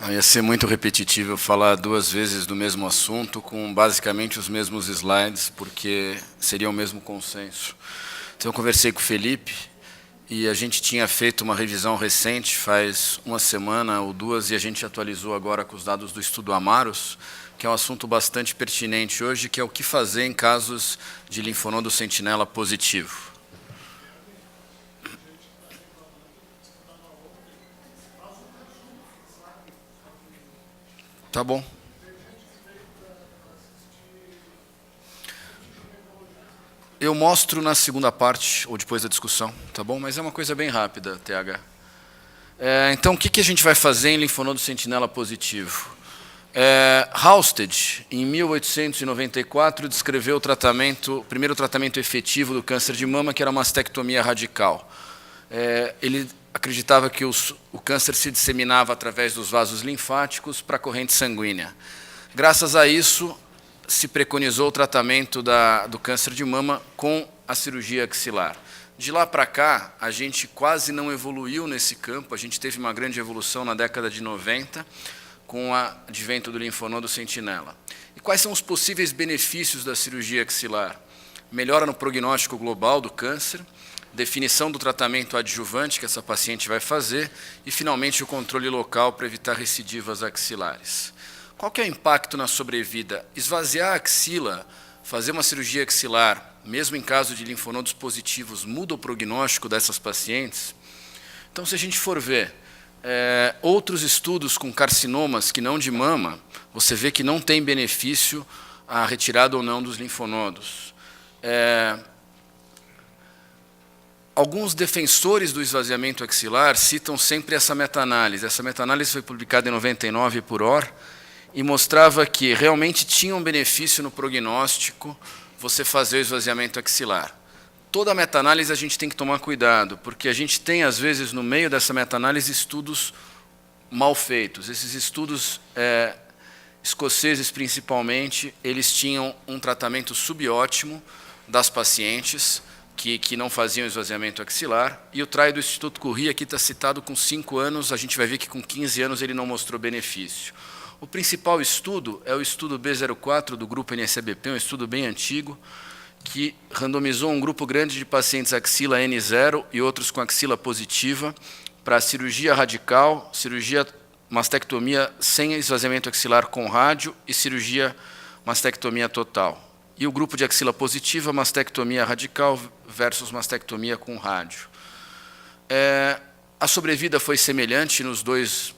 Ia ser muito repetitivo falar duas vezes do mesmo assunto, com basicamente os mesmos slides, porque seria o mesmo consenso. Então, eu conversei com o Felipe, e a gente tinha feito uma revisão recente, faz uma semana ou duas, e a gente atualizou agora com os dados do estudo Amaros, que é um assunto bastante pertinente hoje, que é o que fazer em casos de linfonodo sentinela positivo. Tá bom. Eu mostro na segunda parte, ou depois da discussão, tá bom? Mas é uma coisa bem rápida, TH. Então, o que a gente vai fazer em linfonodo sentinela positivo? Halsted, em 1894, descreveu o primeiro tratamento efetivo do câncer de mama, que era a mastectomia radical. Ele acreditava que o câncer se disseminava através dos vasos linfáticos para a corrente sanguínea. Graças a isso, se preconizou o tratamento do câncer de mama com a cirurgia axilar. De lá para cá, a gente quase não evoluiu nesse campo, a gente teve uma grande evolução na década de 90, com o advento do linfonodo sentinela. E quais são os possíveis benefícios da cirurgia axilar? Melhora no prognóstico global do câncer, definição do tratamento adjuvante que essa paciente vai fazer e, finalmente, o controle local para evitar recidivas axilares. Qual que é o impacto na sobrevida? Esvaziar a axila, fazer uma cirurgia axilar, mesmo em caso de linfonodos positivos, muda o prognóstico dessas pacientes? Então, se a gente for ver outros estudos com carcinomas que não de mama, você vê que não tem benefício a retirada ou não dos linfonodos. Alguns defensores do esvaziamento axilar citam sempre essa meta-análise. Essa meta-análise foi publicada em 99 por OR e mostrava que realmente tinha um benefício no prognóstico você fazer o esvaziamento axilar. Toda a meta-análise a gente tem que tomar cuidado, porque a gente tem, às vezes, no meio dessa meta-análise, estudos mal feitos. Esses estudos escoceses, principalmente, eles tinham um tratamento subótimo das pacientes, que não faziam esvaziamento axilar, e o trial do Instituto Curry aqui está citado com 5 anos, a gente vai ver que com 15 anos ele não mostrou benefício. O principal estudo é o estudo B04 do grupo NSBP, um estudo bem antigo, que randomizou um grupo grande de pacientes axila N0 e outros com axila positiva para cirurgia radical, cirurgia mastectomia sem esvaziamento axilar com rádio e cirurgia mastectomia total. E o grupo de axila positiva, mastectomia radical versus mastectomia com rádio. A sobrevida foi semelhante nos dois,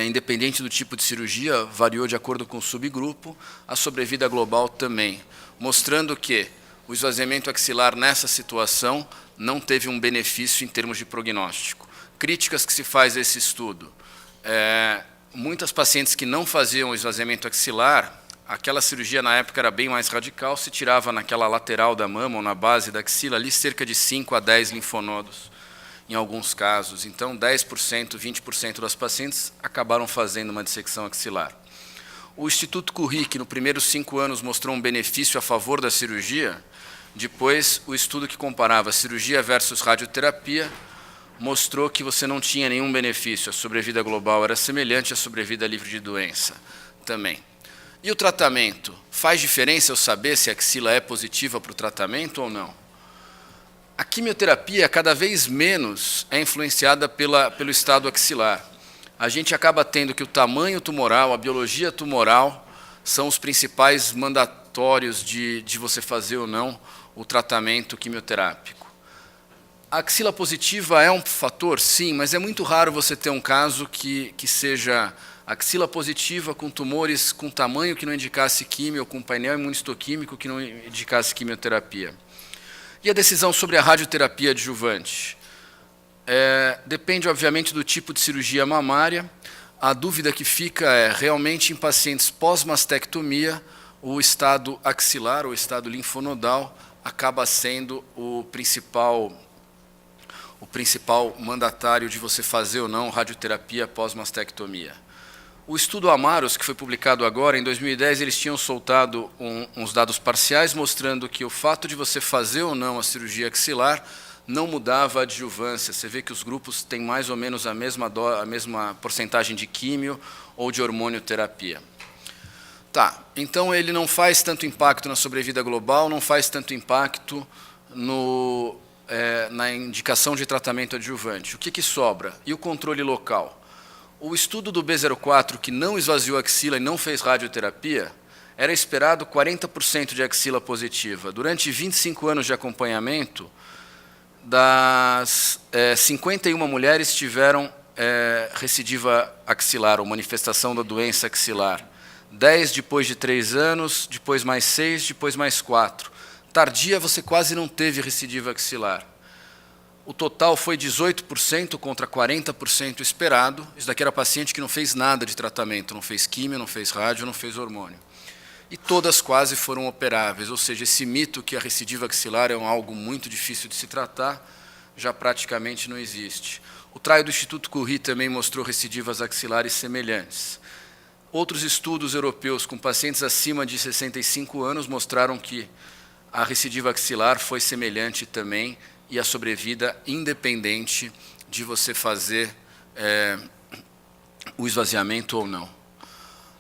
independente do tipo de cirurgia, variou de acordo com o subgrupo, a sobrevida global também, mostrando que o esvaziamento axilar nessa situação não teve um benefício em termos de prognóstico. Críticas que se faz a esse estudo. Muitas pacientes que não faziam esvaziamento axilar, aquela cirurgia na época era bem mais radical, se tirava naquela lateral da mama ou na base da axila ali cerca de 5 a 10 linfonodos, em alguns casos. Então, 10%, 20% das pacientes acabaram fazendo uma dissecção axilar. O Instituto Curry, que no primeiros 5 anos mostrou um benefício a favor da cirurgia, depois o estudo que comparava cirurgia versus radioterapia mostrou que você não tinha nenhum benefício. A sobrevida global era semelhante à sobrevida livre de doença também. E o tratamento? Faz diferença eu saber se a axila é positiva para o tratamento ou não? A quimioterapia, cada vez menos, é influenciada pelo estado axilar. A gente acaba tendo que o tamanho tumoral, a biologia tumoral, são os principais mandatórios de você fazer ou não o tratamento quimioterápico. A axila positiva é um fator? Sim, mas é muito raro você ter um caso que seja axila positiva com tumores com tamanho que não indicasse quimio, ou com painel imunistoquímico que não indicasse quimioterapia. E a decisão sobre a radioterapia adjuvante? Depende, obviamente, do tipo de cirurgia mamária. A dúvida que fica é, realmente, em pacientes pós-mastectomia, o estado axilar, ou o estado linfonodal, acaba sendo o principal mandatário de você fazer ou não radioterapia pós-mastectomia. O estudo Amaros, que foi publicado agora, em 2010, eles tinham soltado uns dados parciais mostrando que o fato de você fazer ou não a cirurgia axilar não mudava a adjuvância. Você vê que os grupos têm mais ou menos a mesma porcentagem de químio ou de hormonioterapia. Tá, então ele não faz tanto impacto na sobrevida global, não faz tanto impacto na indicação de tratamento adjuvante. O que sobra? E o controle local? O estudo do B04, que não esvaziou a axila e não fez radioterapia, era esperado 40% de axila positiva. Durante 25 anos de acompanhamento, das 51 mulheres tiveram recidiva axilar, ou manifestação da doença axilar. 10 depois de 3 anos, depois mais 6, depois mais 4. Tardia, você quase não teve recidiva axilar. O total foi 18% contra 40% esperado. Isso daqui era paciente que não fez nada de tratamento, não fez químio, não fez rádio, não fez hormônio. E todas quase foram operáveis, ou seja, esse mito que a recidiva axilar é algo muito difícil de se tratar, já praticamente não existe. O trial do Instituto Curie também mostrou recidivas axilares semelhantes. Outros estudos europeus com pacientes acima de 65 anos mostraram que a recidiva axilar foi semelhante também e a sobrevida independente de você fazer o esvaziamento ou não.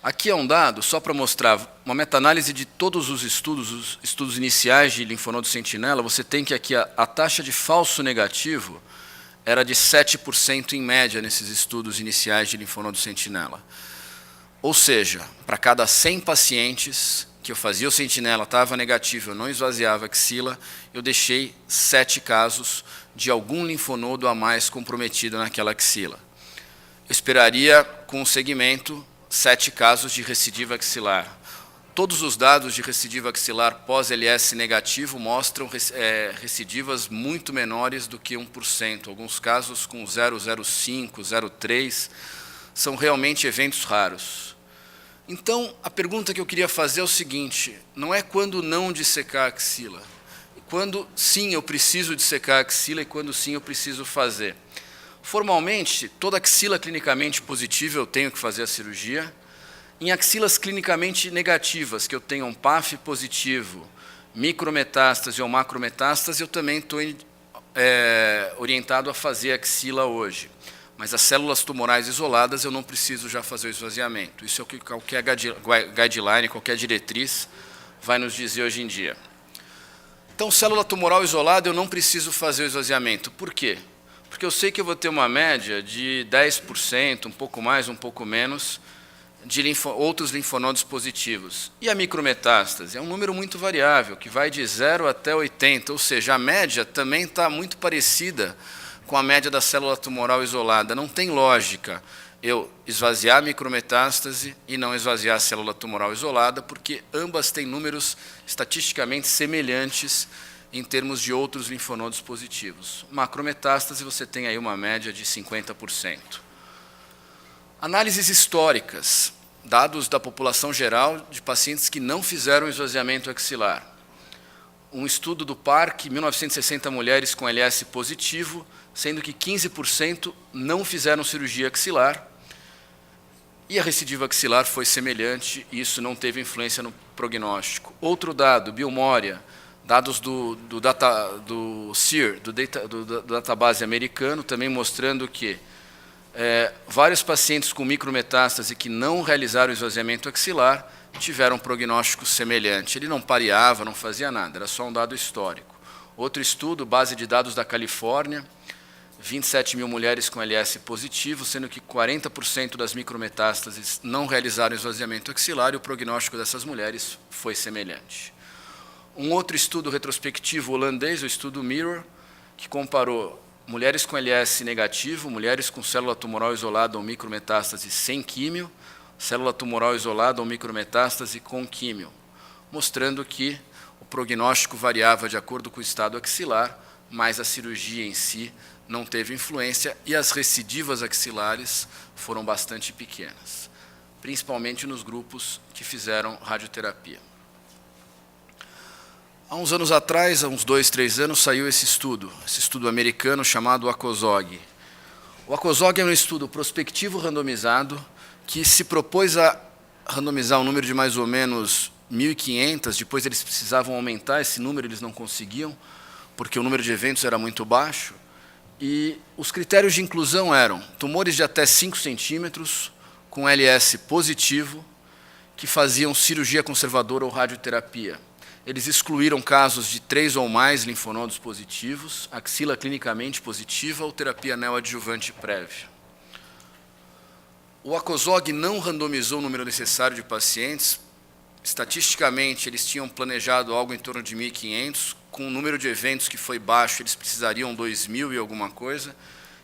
Aqui é um dado, só para mostrar, uma meta-análise de todos os estudos iniciais de linfonodo sentinela. Você tem que aqui a taxa de falso negativo era de 7% em média nesses estudos iniciais de linfonodo sentinela. Ou seja, para cada 100 pacientes que eu fazia o sentinela, estava negativo, eu não esvaziava a axila, eu deixei 7 casos de algum linfonodo a mais comprometido naquela axila. Eu esperaria, com o segmento, 7 casos de recidiva axilar. Todos os dados de recidiva axilar pós-LS negativo mostram recidivas muito menores do que 1%. Alguns casos com 0,05, 0,3, são realmente eventos raros. Então, a pergunta que eu queria fazer é o seguinte, não é quando não dissecar a axila, quando sim eu preciso dissecar a axila e quando sim eu preciso fazer. Formalmente, toda axila clinicamente positiva eu tenho que fazer a cirurgia. Em axilas clinicamente negativas, que eu tenho um PAF positivo, micrometástase ou macrometástase, eu também estou orientado a fazer axila hoje. Mas as células tumorais isoladas eu não preciso já fazer o esvaziamento. Isso é o que qualquer guideline, qualquer diretriz vai nos dizer hoje em dia. Então, célula tumoral isolada eu não preciso fazer o esvaziamento. Por quê? Porque eu sei que eu vou ter uma média de 10%, um pouco mais, um pouco menos, de outros linfonodos positivos. E a micrometástase? É um número muito variável, que vai de 0 até 80, ou seja, a média também está muito parecida com a média da célula tumoral isolada. Não tem lógica eu esvaziar a micrometástase e não esvaziar a célula tumoral isolada, porque ambas têm números estatisticamente semelhantes em termos de outros linfonodos positivos. Macrometástase, você tem aí uma média de 50%. Análises históricas, dados da população geral de pacientes que não fizeram esvaziamento axilar. Um estudo do PARC, 1960 mulheres com LS positivo, sendo que 15% não fizeram cirurgia axilar, e a recidiva axilar foi semelhante, e isso não teve influência no prognóstico. Outro dado, Biomoria, dados do SEER, do database americano, também mostrando que vários pacientes com micrometástase que não realizaram esvaziamento axilar tiveram um prognóstico semelhante. Ele não pareava, não fazia nada, era só um dado histórico. Outro estudo, base de dados da Califórnia, 27 mil mulheres com LS positivo, sendo que 40% das micrometástases não realizaram esvaziamento axilar e o prognóstico dessas mulheres foi semelhante. Um outro estudo retrospectivo holandês, o estudo MIRROR, que comparou mulheres com LS negativo, mulheres com célula tumoral isolada ou micrometástase sem químio, célula tumoral isolada ou micrometástase com químio, mostrando que o prognóstico variava de acordo com o estado axilar, mas a cirurgia em si não teve influência e as recidivas axilares foram bastante pequenas, principalmente nos grupos que fizeram radioterapia. Há uns anos atrás, há uns 2, 3 anos, saiu esse estudo americano chamado ACOSOG. O ACOSOG é um estudo prospectivo randomizado que se propôs a randomizar um número de mais ou menos 1.500, depois eles precisavam aumentar esse número, eles não conseguiam, porque o número de eventos era muito baixo, e os critérios de inclusão eram tumores de até 5 centímetros, com LS positivo, que faziam cirurgia conservadora ou radioterapia. Eles excluíram casos de 3 ou mais linfonodos positivos, axila clinicamente positiva ou terapia neoadjuvante prévia. O ACOSOG não randomizou o número necessário de pacientes. Estatisticamente, eles tinham planejado algo em torno de 1.500, com o número de eventos que foi baixo, eles precisariam 2.000 e alguma coisa,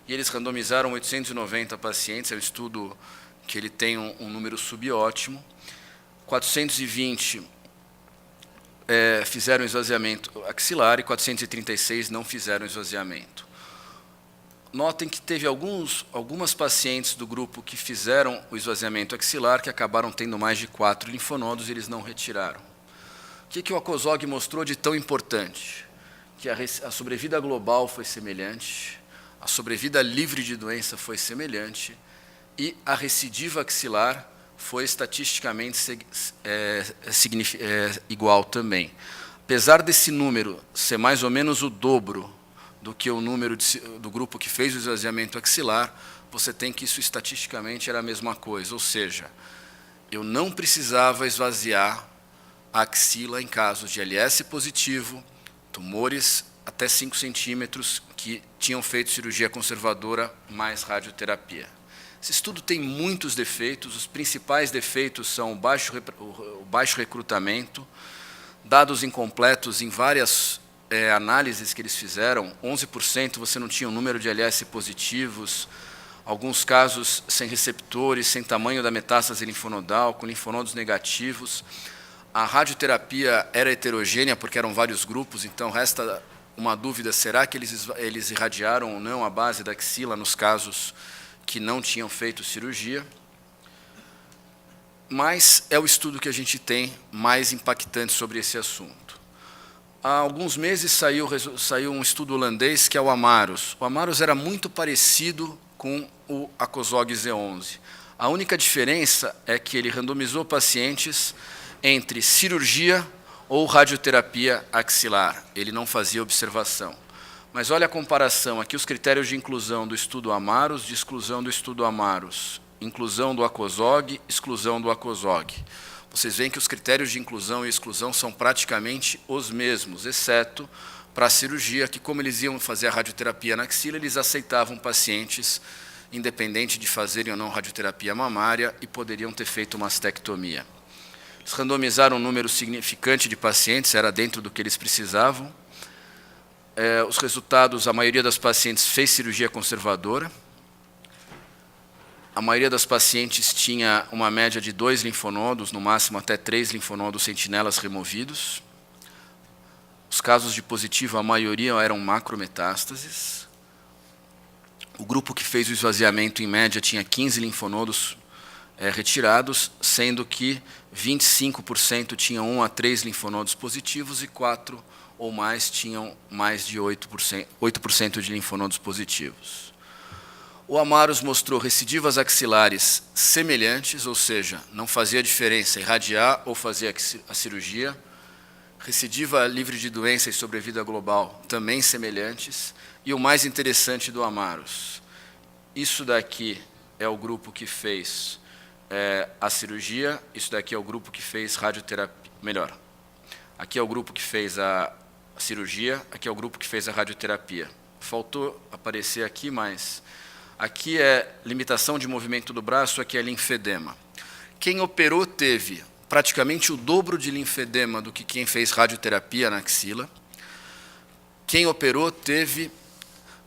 e eles randomizaram 890 pacientes, é um estudo que ele tem um número subótimo. 420 fizeram esvaziamento axilar e 436 não fizeram esvaziamento. Notem que teve algumas pacientes do grupo que fizeram o esvaziamento axilar que acabaram tendo mais de 4 linfonodos e eles não retiraram. O que o ACOSOG mostrou de tão importante? Que a sobrevida global foi semelhante, a sobrevida livre de doença foi semelhante e a recidiva axilar foi estatisticamente igual também. Apesar desse número ser mais ou menos o dobro do que o número do grupo que fez o esvaziamento axilar, você tem que isso estatisticamente era a mesma coisa, ou seja, eu não precisava esvaziar a axila em casos de LS positivo, tumores até 5 centímetros que tinham feito cirurgia conservadora mais radioterapia. Esse estudo tem muitos defeitos, os principais defeitos são o baixo recrutamento, dados incompletos em várias análises que eles fizeram, 11% você não tinha um número de LS positivos, alguns casos sem receptores, sem tamanho da metástase linfonodal, com linfonodos negativos. A radioterapia era heterogênea, porque eram vários grupos, então resta uma dúvida, será que eles irradiaram ou não a base da axila nos casos que não tinham feito cirurgia? Mas é o estudo que a gente tem mais impactante sobre esse assunto. Há alguns meses saiu um estudo holandês, que é o AMAROS. O AMAROS era muito parecido com o ACOSOG Z11. A única diferença é que ele randomizou pacientes entre cirurgia ou radioterapia axilar. Ele não fazia observação. Mas olha a comparação, aqui os critérios de inclusão do estudo AMAROS, de exclusão do estudo AMAROS, inclusão do ACOSOG, exclusão do ACOSOG. Vocês veem que os critérios de inclusão e exclusão são praticamente os mesmos, exceto para a cirurgia, que como eles iam fazer a radioterapia na axila, eles aceitavam pacientes, independente de fazerem ou não radioterapia mamária, e poderiam ter feito mastectomia. Eles randomizaram um número significante de pacientes, era dentro do que eles precisavam. Os resultados, a maioria das pacientes fez cirurgia conservadora. A maioria das pacientes tinha uma média de 2 linfonodos, no máximo até 3 linfonodos sentinelas removidos. Os casos de positivo, a maioria eram macrometástases. O grupo que fez o esvaziamento, em média, tinha 15 linfonodos retirados, sendo que 25% tinham 1 a 3 linfonodos positivos e 4 ou mais tinham mais de 8% de linfonodos positivos. O AMAROS mostrou recidivas axilares semelhantes, ou seja, não fazia diferença irradiar ou fazer a cirurgia. Recidiva livre de doença e sobrevida global também semelhantes. E o mais interessante do AMAROS, isso daqui é o grupo que fez a cirurgia, isso daqui é o grupo que fez radioterapia, melhor, aqui é o grupo que fez a cirurgia, aqui é o grupo que fez a radioterapia. Faltou aparecer aqui, mas aqui é limitação de movimento do braço, aqui é linfedema. Quem operou teve praticamente o dobro de linfedema do que quem fez radioterapia na axila. Quem operou teve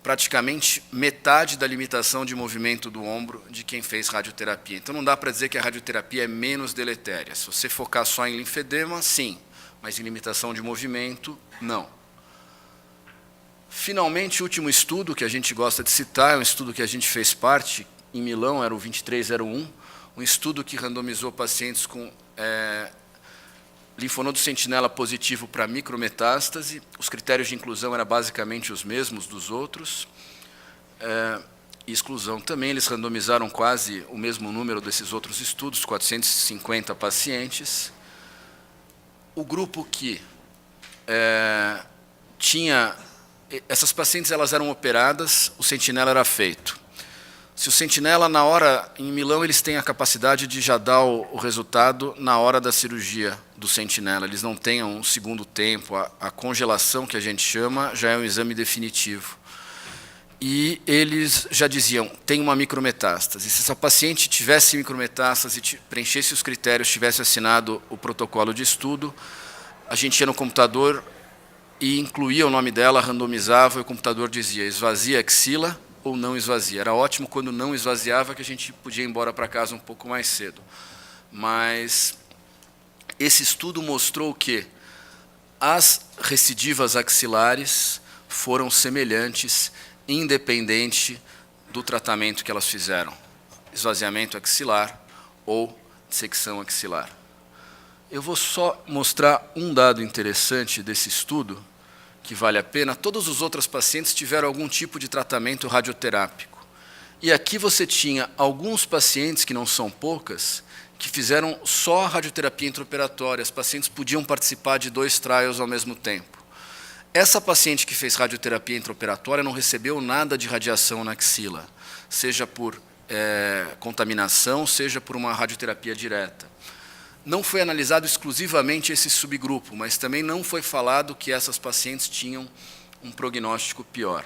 praticamente metade da limitação de movimento do ombro de quem fez radioterapia. Então não dá para dizer que a radioterapia é menos deletéria. Se você focar só em linfedema, sim, mas em limitação de movimento, não. Finalmente, o último estudo que a gente gosta de citar, é um estudo que a gente fez parte, em Milão, era o 2301, um estudo que randomizou pacientes com linfonodo sentinela positivo para micrometástase. Os critérios de inclusão eram basicamente os mesmos dos outros. E exclusão também, eles randomizaram quase o mesmo número desses outros estudos, 450 pacientes. O grupo que tinha essas pacientes elas eram operadas, o sentinela era feito. Se o sentinela, na hora, em Milão, eles têm a capacidade de já dar o resultado na hora da cirurgia do sentinela. Eles não têm um segundo tempo. A congelação, que a gente chama, já é um exame definitivo. E eles já diziam, tem uma micrometástase. Se essa paciente tivesse micrometástase, preenchesse os critérios, tivesse assinado o protocolo de estudo, a gente ia no computador e incluía o nome dela, randomizava, e o computador dizia, esvazia a axila ou não esvazia. Era ótimo quando não esvaziava, que a gente podia ir embora para casa um pouco mais cedo. Mas esse estudo mostrou que as recidivas axilares foram semelhantes, independente do tratamento que elas fizeram, esvaziamento axilar ou dissecção axilar. Eu vou só mostrar um dado interessante desse estudo, que vale a pena. Todos os outros pacientes tiveram algum tipo de tratamento radioterápico. E aqui você tinha alguns pacientes, que não são poucas, que fizeram só radioterapia intraoperatória. As pacientes podiam participar de 2 trials ao mesmo tempo. Essa paciente que fez radioterapia intraoperatória não recebeu nada de radiação na axila, seja por contaminação, seja por uma radioterapia direta. Não foi analisado exclusivamente esse subgrupo, mas também não foi falado que essas pacientes tinham um prognóstico pior.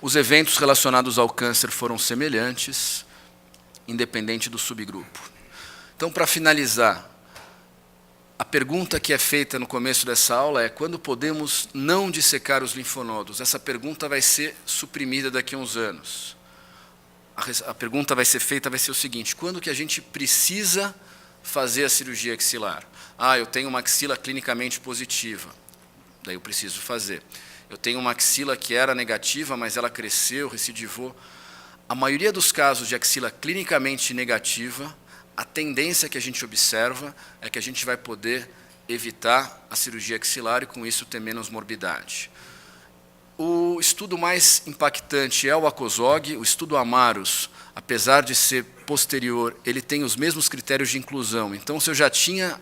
Os eventos relacionados ao câncer foram semelhantes, independente do subgrupo. Então, para finalizar, a pergunta que é feita no começo dessa aula é: quando podemos não dissecar os linfonodos? Essa pergunta vai ser suprimida daqui a uns anos. A pergunta vai ser feita, vai ser o seguinte: quando que a gente precisa fazer a cirurgia axilar? Eu tenho uma axila clinicamente positiva, daí eu preciso fazer. Eu tenho uma axila que era negativa, mas ela cresceu, recidivou. A maioria dos casos de axila clinicamente negativa, a tendência que a gente observa é que a gente vai poder evitar a cirurgia axilar e, com isso, ter menos morbidade. O estudo mais impactante é o ACOSOG. O estudo AMAROS, apesar de ser posterior, ele tem os mesmos critérios de inclusão. Então, se eu já tinha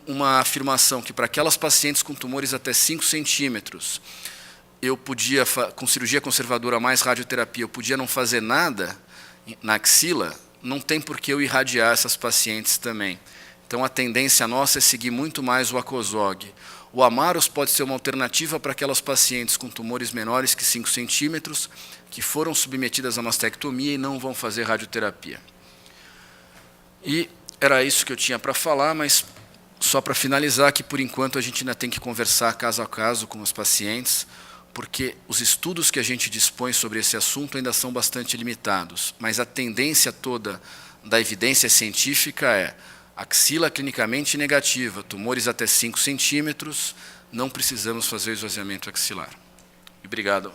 uma afirmação que para aquelas pacientes com tumores até 5 centímetros, eu podia, com cirurgia conservadora mais radioterapia, eu podia não fazer nada na axila, não tem por que eu irradiar essas pacientes também. Então, a tendência nossa é seguir muito mais o ACOSOG. O AMAROS pode ser uma alternativa para aquelas pacientes com tumores menores que 5 centímetros, que foram submetidas a mastectomia e não vão fazer radioterapia. E era isso que eu tinha para falar, mas só para finalizar, que por enquanto a gente ainda tem que conversar caso a caso com os pacientes, porque os estudos que a gente dispõe sobre esse assunto ainda são bastante limitados, mas a tendência toda da evidência científica é axila clinicamente negativa, tumores até 5 centímetros, não precisamos fazer o esvaziamento axilar. Obrigado.